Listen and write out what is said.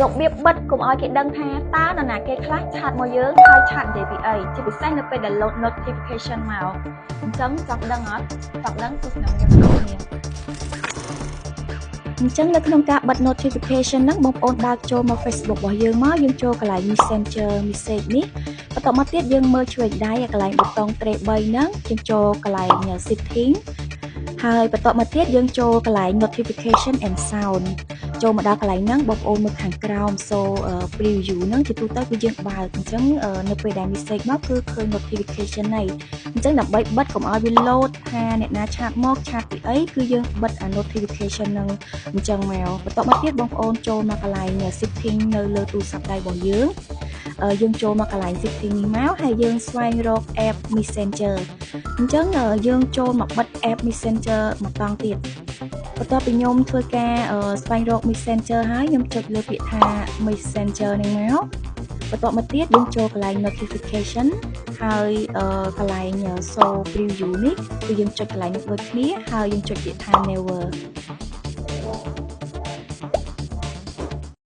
របៀបបិទកុំឲ្យគេដឹងថាតើនរណាគេខ្លះឆាតមកយើងហើយឆាតនិយាយពីអីជាពិសេសនៅពេលដែល load notification មកអញ្ចឹងចង់ដឹងអត់ចង់ដឹងទស្សនវិជ្ជាគ្នាអញ្ចឹងនៅក្នុងការបិទ notification ហ្នឹងបងប្អូនដើរចូលមក Facebook របស់យើងមកយើងចូលកន្លែង Messenger message នេះបន្ទាប់មកទៀតយើងមើលឆ្វេងដៃកន្លែងប៊ូតុងត្រេ3ហ្នឹងយើងចូលកន្លែង setting ហើយបន្ទាប់មកទៀតយើងចូលកន្លែង notification and sound ចូលមកដល់កន្លែងហ្នឹងបងប្អូនមើលខាងក្រោម show preview ហ្នឹងជាទូទៅគឺយើងបើកអញ្ចឹងនៅពេលដែល message មកគឺឃើញ notification ហ្នឹងអញ្ចឹងដើម្បីបិទកុំឲ្យវា load ថាអ្នកណាឆាតមកឆាតពីអីគឺយើងបិទ notification ហ្នឹងអញ្ចឹងមកបន្ទាប់មកទៀតបងប្អូនចូលមកកន្លែង setting នៅលើទូរស័ព្ទដៃរបស់យើងចូលមកកន្លែង setting នេះមកហើយយើងស្វែងរក app messenger អញ្ចឹងយើងចូលមកបិទ app messenger ម្ដងទៀតបន្ទាប់ពីខ្ញុំធ្វើការស្វែងរក messenger ហើយខ្ញុំចុចលើពាក្យថា messenger នេះមកបន្ទាប់មកទៀតយើងចូលកន្លែង notification ហើយកន្លែង show preview នេះគឺយើងចុចកន្លែងនេះដូចគ្នាហើយយើងចុចពាក្យថា never